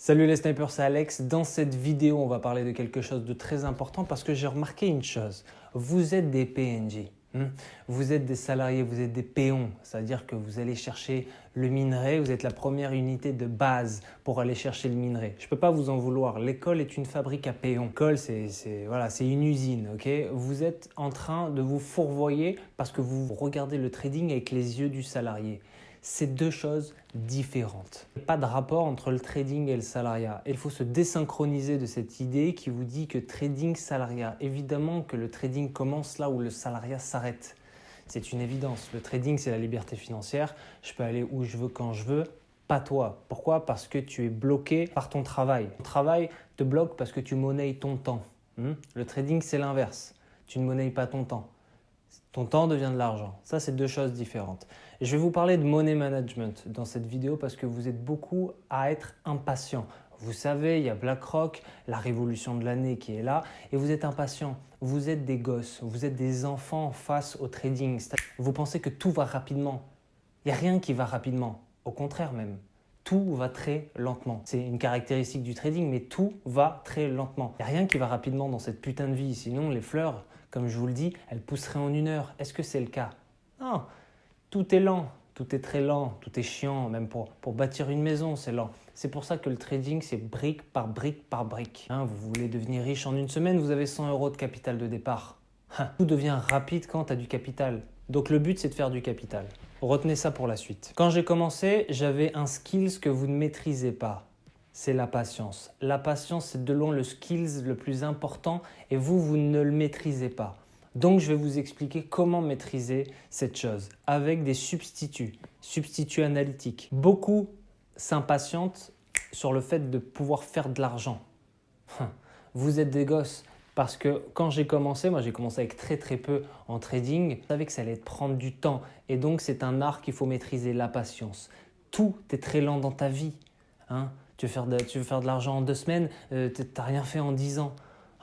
Salut les snipers, c'est Alex. Dans cette vidéo, on va parler de quelque chose de très important parce que j'ai remarqué une chose. Vous êtes des PNJ, vous êtes des salariés, vous êtes des péons. C'est-à-dire que vous allez chercher le minerai, vous êtes la première unité de base pour aller chercher le minerai. Je ne peux pas vous en vouloir. L'école est une fabrique à péons. L'école, c'est une usine. Okay, vous êtes en train de vous fourvoyer parce que vous regardez le trading avec les yeux du salarié. C'est deux choses différentes. Il n'y a pas de rapport entre le trading et le salariat. Il faut se désynchroniser de cette idée qui vous dit que trading, salariat. Évidemment que le trading commence là où le salariat s'arrête. C'est une évidence. Le trading, c'est la liberté financière. Je peux aller où je veux, quand je veux. Pas toi. Pourquoi? Parce que tu es bloqué par ton travail. Ton travail te bloque parce que tu monnaies ton temps. Le trading, c'est l'inverse. Tu ne monnaies pas ton temps. Ton temps devient de l'argent. Ça, c'est deux choses différentes. Et je vais vous parler de money management dans cette vidéo parce que vous êtes beaucoup à être impatient. Vous savez, il y a BlackRock, la révolution de l'année qui est là et vous êtes impatient. Vous êtes des gosses, vous êtes des enfants face au trading. Vous pensez que tout va rapidement. Il n'y a rien qui va rapidement. Au contraire même. Tout va très lentement. C'est une caractéristique du trading, mais tout va très lentement. Il n'y a rien qui va rapidement dans cette putain de vie. Sinon, les fleurs, comme je vous le dis, elles pousseraient en 1 heure. Est-ce que c'est le cas? Non, tout est lent, tout est très lent, tout est chiant. Même pour bâtir une maison, c'est lent. C'est pour ça que le trading, c'est brique par brique par brique. Vous voulez devenir riche en 1 semaine, vous avez 100 € de capital de départ. Tout devient rapide quand tu as du capital. Donc le but, c'est de faire du capital. Retenez ça pour la suite. Quand j'ai commencé, j'avais un skills que vous ne maîtrisez pas. C'est la patience. La patience, c'est de loin le skills le plus important et vous ne le maîtrisez pas. Donc, je vais vous expliquer comment maîtriser cette chose avec des substituts analytiques. Beaucoup s'impatientent sur le fait de pouvoir faire de l'argent. Vous êtes des gosses. Parce que quand j'ai commencé, moi j'ai commencé avec très peu en trading, je savais que ça allait prendre du temps et donc c'est un art qu'il faut maîtriser, la patience. Tout est très lent dans ta vie. Tu veux faire de l'argent en 2 semaines, tu n'as rien fait en 10 ans.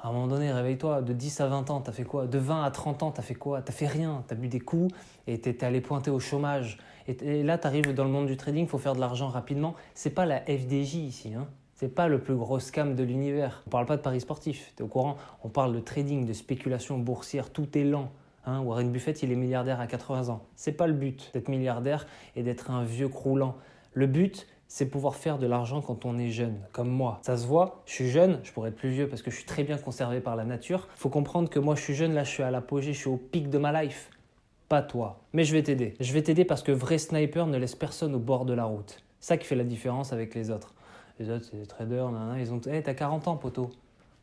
À un moment donné, réveille-toi, de 10 à 20 ans, tu as fait quoi? De 20 à 30 ans, tu as fait quoi? Tu n'as fait rien, tu as bu des coups et tu es allé pointer au chômage. Et là, tu arrives dans le monde du trading, il faut faire de l'argent rapidement. Ce n'est pas la FDJ ici. Ce n'est pas le plus gros scam de l'univers. On ne parle pas de paris sportifs, tu es au courant? On parle de trading, de spéculation boursière, tout est lent. Warren Buffett, il est milliardaire à 80 ans. Ce n'est pas le but d'être milliardaire et d'être un vieux croulant. Le but, c'est pouvoir faire de l'argent quand on est jeune, comme moi. Ça se voit, je suis jeune, je pourrais être plus vieux parce que je suis très bien conservé par la nature. Il faut comprendre que moi, je suis jeune, là, je suis à l'apogée, je suis au pic de ma life. Pas toi. Mais je vais t'aider. Je vais t'aider parce que vrai sniper ne laisse personne au bord de la route. C'est ça qui fait la différence avec les autres. Les autres, c'est des traders, ils ont hey, t'as 40 ans, poteau.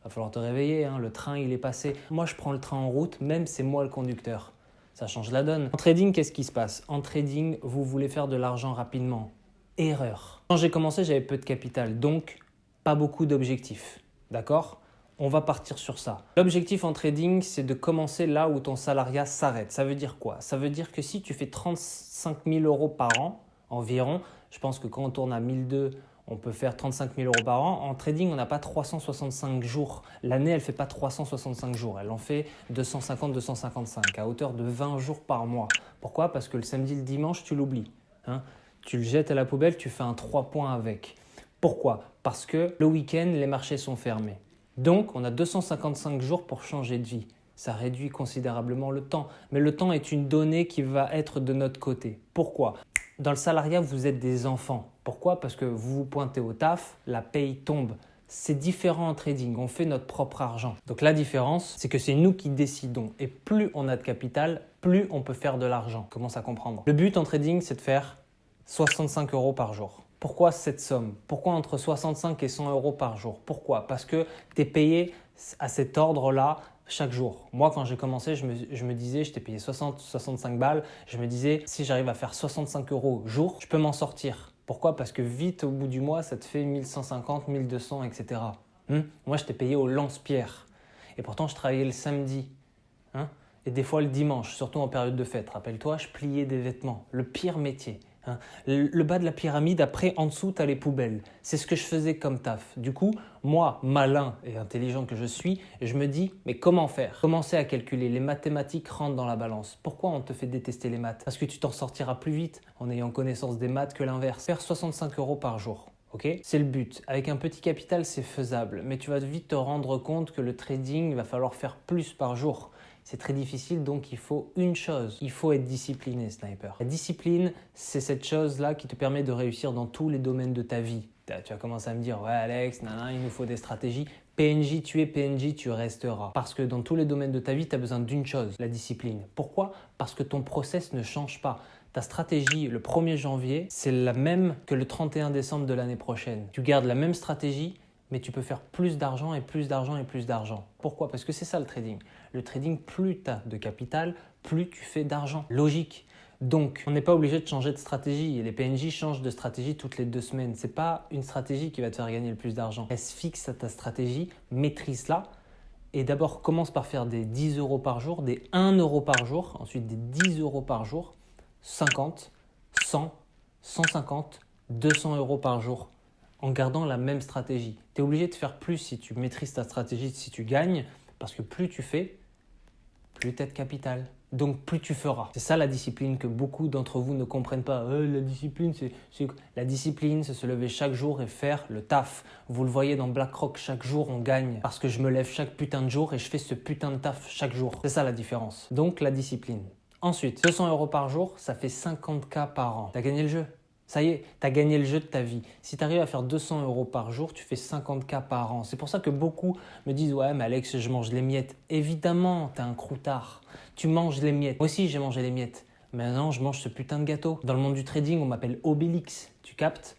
Va falloir te réveiller, le train, il est passé. Moi, je prends le train en route, même c'est moi le conducteur. Ça change la donne. En trading, qu'est-ce qui se passe? En trading, vous voulez faire de l'argent rapidement. Erreur. Quand j'ai commencé, j'avais peu de capital, donc pas beaucoup d'objectifs. D'accord? On va partir sur ça. L'objectif en trading, c'est de commencer là où ton salariat s'arrête. Ça veut dire quoi? Ça veut dire que si tu fais 35 000 € par an, environ, je pense que quand on tourne à 1002, on peut faire 35 000 € par an. En trading, on n'a pas 365 jours. L'année, elle ne fait pas 365 jours. Elle en fait 250, 255 à hauteur de 20 jours par mois. Pourquoi? Parce que le samedi, le dimanche, tu l'oublies. Tu le jettes à la poubelle, tu fais un 3 points avec. Pourquoi? Parce que le week-end, les marchés sont fermés. Donc, on a 255 jours pour changer de vie. Ça réduit considérablement le temps. Mais le temps est une donnée qui va être de notre côté. Pourquoi? Dans le salariat, vous êtes des enfants. Pourquoi? Parce que vous vous pointez au taf, la paye tombe. C'est différent en trading, on fait notre propre argent. Donc la différence, c'est que c'est nous qui décidons. Et plus on a de capital, plus on peut faire de l'argent. Commence à comprendre. Le but en trading, c'est de faire 65 € par jour. Pourquoi cette somme? Pourquoi entre 65 et 100 € par jour? Pourquoi? Parce que tu es payé à cet ordre-là chaque jour. Moi, quand j'ai commencé, je me disais, je t'ai payé 65 balles. Je me disais, si j'arrive à faire 65 € jour, je peux m'en sortir. Pourquoi? Parce que vite, au bout du mois, ça te fait 1150, 1200, etc. Moi, je t'ai payé au lance-pierre. Et pourtant, je travaillais le samedi. Et des fois le dimanche, surtout en période de fête. Rappelle-toi, je pliais des vêtements. Le pire métier. Le bas de la pyramide, après, en dessous, tu as les poubelles. C'est ce que je faisais comme taf. Du coup, moi, malin et intelligent que je suis, je me dis, mais comment faire? Commencer à calculer. Les mathématiques rentrent dans la balance. Pourquoi on te fait détester les maths? Parce que tu t'en sortiras plus vite en ayant connaissance des maths que l'inverse. Faire 65 € par jour. Ok, c'est le but. Avec un petit capital, c'est faisable, mais tu vas vite te rendre compte que le trading, il va falloir faire plus par jour. C'est très difficile, donc il faut une chose. Il faut être discipliné, Sniper. La discipline, c'est cette chose-là qui te permet de réussir dans tous les domaines de ta vie. Tu vas commencer à me dire, ouais Alex, il nous faut des stratégies. PNJ, tu es PNJ, tu resteras. Parce que dans tous les domaines de ta vie, tu as besoin d'une chose, la discipline. Pourquoi? Parce que ton process ne change pas. Ta stratégie le 1er janvier, c'est la même que le 31 décembre de l'année prochaine. Tu gardes la même stratégie, mais tu peux faire plus d'argent et plus d'argent et plus d'argent. Pourquoi? Parce que c'est ça le trading. Le trading, plus tu as de capital, plus tu fais d'argent. Logique. Donc, on n'est pas obligé de changer de stratégie. Et les PNJ changent de stratégie toutes les 2 semaines. Ce n'est pas une stratégie qui va te faire gagner le plus d'argent. Reste fixe à ta stratégie, maîtrise-la. Et d'abord, commence par faire des 10 euros par jour, des 1 euro par jour, ensuite des 10 euros par jour, 50, 100, 150, 200 euros par jour en gardant la même stratégie. Tu es obligé de faire plus si tu maîtrises ta stratégie, si tu gagnes, parce que plus tu fais, plus tu as de capital. Donc plus tu feras. C'est ça la discipline que beaucoup d'entre vous ne comprennent pas. La discipline, c'est se lever chaque jour et faire le taf. Vous le voyez dans BlackRock, chaque jour on gagne parce que je me lève chaque putain de jour et je fais ce putain de taf chaque jour. C'est ça la différence. Donc la discipline. Ensuite, 200 euros par jour, ça fait 50K par an. Tu as gagné le jeu. Ça y est, tu as gagné le jeu de ta vie. Si tu arrives à faire 200 euros par jour, tu fais 50K par an. C'est pour ça que beaucoup me disent « Ouais, mais Alex, je mange les miettes. » Évidemment, tu es un croutard. Tu manges les miettes. Moi aussi, j'ai mangé les miettes. Maintenant, je mange ce putain de gâteau. Dans le monde du trading, on m'appelle Obélix. Tu captes?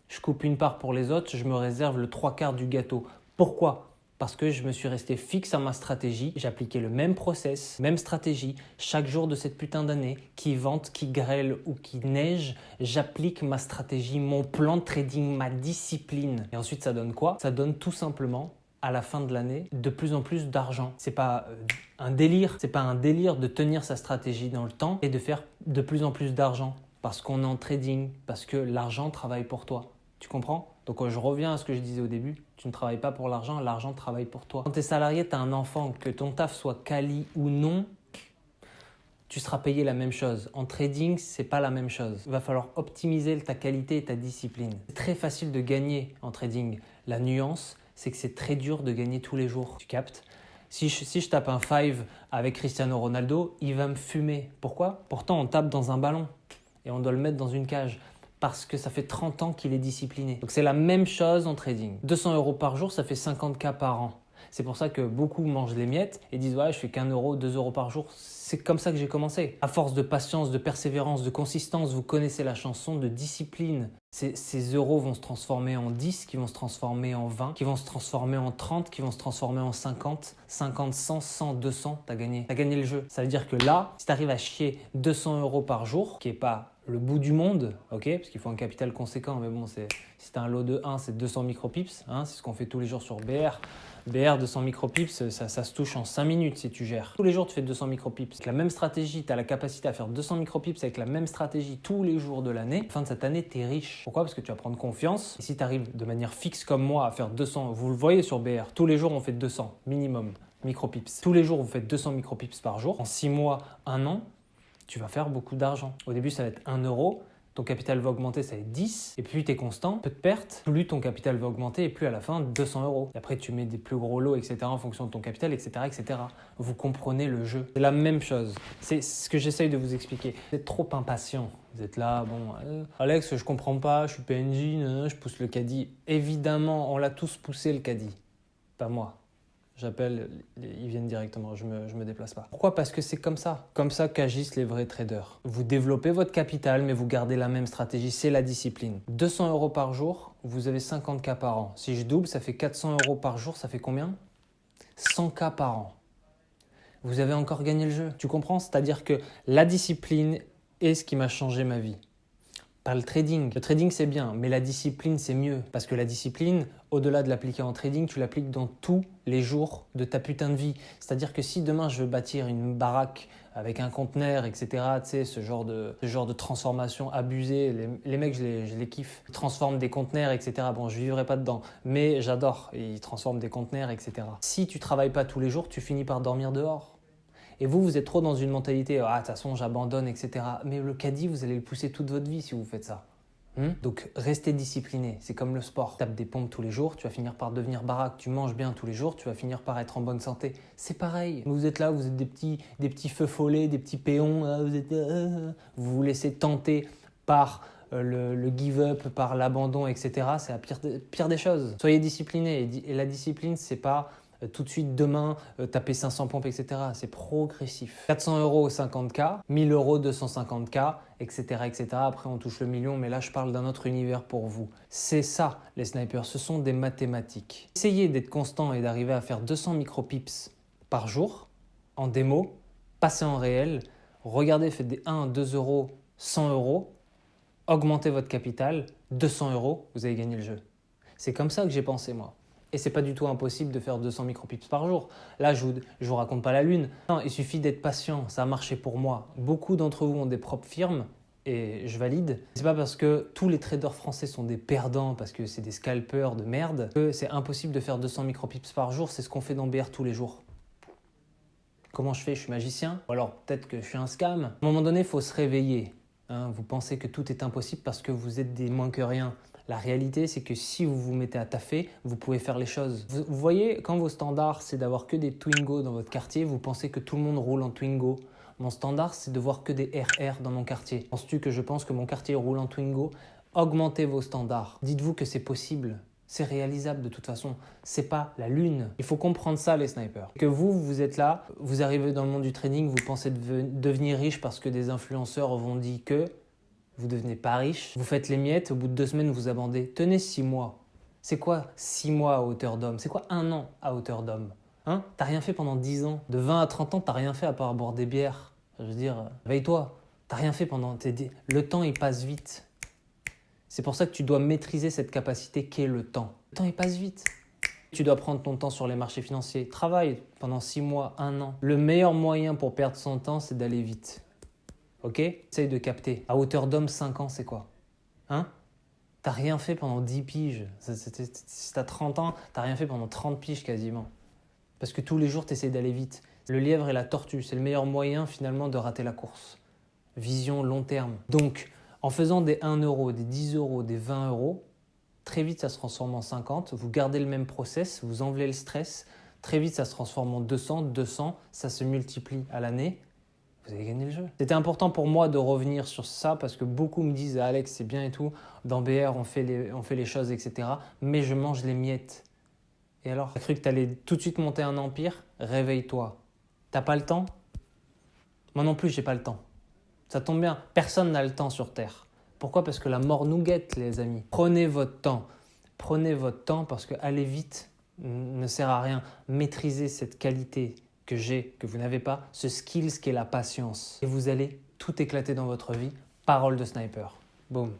Je coupe une part pour les autres, je me réserve le 3/4 du gâteau. Pourquoi? Parce que je me suis resté fixe à ma stratégie, j'appliquais le même process, même stratégie, chaque jour de cette putain d'année, qui vente, qui grêle ou qui neige, j'applique ma stratégie, mon plan de trading, ma discipline. Et ensuite, ça donne quoi? Ça donne tout simplement, à la fin de l'année, de plus en plus d'argent. C'est pas un délire, c'est pas un délire de tenir sa stratégie dans le temps et de faire de plus en plus d'argent. Parce qu'on est en trading, parce que l'argent travaille pour toi. Tu comprends? Donc je reviens à ce que je disais au début, tu ne travailles pas pour l'argent, l'argent travaille pour toi. Quand tu es salarié, tu as un enfant, que ton taf soit quali ou non, tu seras payé la même chose. En trading, c'est pas la même chose. Il va falloir optimiser ta qualité et ta discipline. C'est très facile de gagner en trading. La nuance, c'est que c'est très dur de gagner tous les jours. Tu captes? Si je tape un 5 avec Cristiano Ronaldo, il va me fumer. Pourquoi? Pourtant, on tape dans un ballon et on doit le mettre dans une cage. Parce que ça fait 30 ans qu'il est discipliné. Donc c'est la même chose en trading. 200 euros par jour, ça fait 50K par an. C'est pour ça que beaucoup mangent les miettes et disent « Ouais, je fais qu'1 euro, 2 euros par jour. » C'est comme ça que j'ai commencé. À force de patience, de persévérance, de consistance, vous connaissez la chanson, de discipline. Ces euros vont se transformer en 10, qui vont se transformer en 20, qui vont se transformer en 30, qui vont se transformer en 50, 50, 100, 100, 200, t'as gagné. T'as gagné le jeu. Ça veut dire que là, si t'arrives à chier 200 euros par jour, qui n'est pas le bout du monde, ok, parce qu'il faut un capital conséquent, mais bon, si tu as un lot de 1, c'est 200 micropips, hein, c'est ce qu'on fait tous les jours sur BR. BR 200 micropips, ça se touche en 5 minutes si tu gères. Tous les jours, tu fais 200 micropips. Avec la même stratégie, tu as la capacité à faire 200 micropips avec la même stratégie tous les jours de l'année. Fin de cette année, tu es riche. Pourquoi? Parce que tu vas prendre confiance. Et si tu arrives de manière fixe comme moi à faire 200, vous le voyez sur BR, tous les jours, on fait 200 minimum micropips. Tous les jours, vous faites 200 micropips par jour. En 6 mois, 1 an, tu vas faire beaucoup d'argent. Au début, ça va être 1 euro. Ton capital va augmenter, ça va être 10. Et plus tu es constant, peu de pertes, plus ton capital va augmenter et plus à la fin, 200 euros. Et après, tu mets des plus gros lots, etc. en fonction de ton capital, etc. etc. Vous comprenez le jeu. C'est la même chose. C'est ce que j'essaye de vous expliquer. Vous êtes trop impatient. Vous êtes là, bon, Alex, je comprends pas, je suis PNJ, je pousse le caddie. Évidemment, on l'a tous poussé le caddie. Pas moi. J'appelle, ils viennent directement, je me déplace pas. Pourquoi? Parce que c'est comme ça qu'agissent les vrais traders. Vous développez votre capital, mais vous gardez la même stratégie, c'est la discipline. 200 euros par jour, vous avez 50K par an. Si je double, ça fait 400 euros par jour, ça fait combien? 100K par an. Vous avez encore gagné le jeu. Tu comprends? C'est-à-dire que la discipline est ce qui m'a changé ma vie. Pas le trading. Le trading, c'est bien, mais la discipline, c'est mieux. Parce que la discipline, au-delà de l'appliquer en trading, tu l'appliques dans tous les jours de ta putain de vie. C'est-à-dire que si demain, je veux bâtir une baraque avec un conteneur, etc., tu sais, ce genre de transformation abusée, les mecs, je les kiffe. Ils transforment des conteneurs, etc. Bon, je ne vivrai pas dedans, mais j'adore. Ils transforment des conteneurs, etc. Si tu ne travailles pas tous les jours, tu finis par dormir dehors. Et vous êtes trop dans une mentalité « Ah, de toute façon, j'abandonne, etc. » Mais le caddie, vous allez le pousser toute votre vie si vous faites ça. Donc restez discipliné, c'est comme le sport. Tu tapes des pompes tous les jours, tu vas finir par devenir baraque. Tu manges bien tous les jours, tu vas finir par être en bonne santé. C'est pareil. Vous êtes là, vous êtes des petits feux follets, des petits péons. Vous vous laissez tenter par le give-up, par l'abandon, etc. C'est la pire des choses. Soyez discipliné. Et la discipline, c'est pas tout de suite demain taper 500 pompes, etc. C'est progressif. 400 € 50K, 1000 € 250K, etc., etc. Après, on touche le million, mais là, je parle d'un autre univers pour vous. C'est ça, les snipers. Ce sont des mathématiques. Essayez d'être constant et d'arriver à faire 200 micropips par jour en démo, passez en réel, regardez, faites des 1, 2 €, 100 €, augmentez votre capital, 200 €, vous avez gagné le jeu. C'est comme ça que j'ai pensé, moi. Et c'est pas du tout impossible de faire 200 micropips par jour. Là, je vous raconte pas la lune. Non, il suffit d'être patient. Ça a marché pour moi. Beaucoup d'entre vous ont des propres firmes et je valide. C'est pas parce que tous les traders français sont des perdants, parce que c'est des scalpers de merde, que c'est impossible de faire 200 micropips par jour. C'est ce qu'on fait dans BR tous les jours. Comment je fais? Je suis magicien? Ou alors peut-être que je suis un scam? À un moment donné, il faut se réveiller. Vous pensez que tout est impossible parce que vous êtes des moins que rien. La réalité, c'est que si vous vous mettez à taffer, vous pouvez faire les choses. Vous voyez, quand vos standards, c'est d'avoir que des Twingo dans votre quartier, vous pensez que tout le monde roule en Twingo. Mon standard, c'est de voir que des RR dans mon quartier. Penses-tu que je pense que mon quartier roule en Twingo? Augmentez vos standards. Dites-vous que c'est possible. C'est réalisable de toute façon. C'est pas la lune. Il faut comprendre ça, les snipers. Que vous êtes là, vous arrivez dans le monde du trading, vous pensez devenir riche parce que des influenceurs vous ont dit que vous ne devenez pas riche. Vous faites les miettes, au bout de 2 semaines, vous abandonnez. Tenez 6 mois. C'est quoi 6 mois à hauteur d'homme? C'est quoi 1 an à hauteur d'homme? T'as rien fait pendant 10 ans. De 20 à 30 ans, t'as rien fait à part boire des bières. Je veux dire, veille-toi. T'as rien fait pendant... Le temps, il passe vite. C'est pour ça que tu dois maîtriser cette capacité qu'est le temps. Le temps, il passe vite. Tu dois prendre ton temps sur les marchés financiers. Travaille pendant 6 mois, 1 an. Le meilleur moyen pour perdre son temps, c'est d'aller vite. Ok? Essaye de capter. À hauteur d'homme, 5 ans, c'est quoi? T'as rien fait pendant 10 piges. Si t'as 30 ans, t'as rien fait pendant 30 piges quasiment. Parce que tous les jours, t'essayes d'aller vite. Le lièvre et la tortue, c'est le meilleur moyen finalement de rater la course. Vision long terme. Donc, en faisant des 1 €, des 10 €, des 20 €, très vite, ça se transforme en 50. Vous gardez le même process, vous enlevez le stress. Très vite, ça se transforme en 200, ça se multiplie à l'année. Vous avez gagné le jeu. C'était important pour moi de revenir sur ça parce que beaucoup me disent « Alex, c'est bien et tout, dans BR, on fait les choses, etc. » Mais je mange les miettes. Et alors, t'as cru que t'allais tout de suite monter un empire? Réveille-toi. T'as pas le temps? Moi non plus, j'ai pas le temps. Ça tombe bien, personne n'a le temps sur Terre. Pourquoi? Parce que la mort nous guette, les amis. Prenez votre temps. Prenez votre temps parce que aller vite ne sert à rien. Maîtrisez cette qualité que vous n'avez pas, ce skills qui est la patience. Et vous allez tout éclater dans votre vie. Parole de sniper. Boum.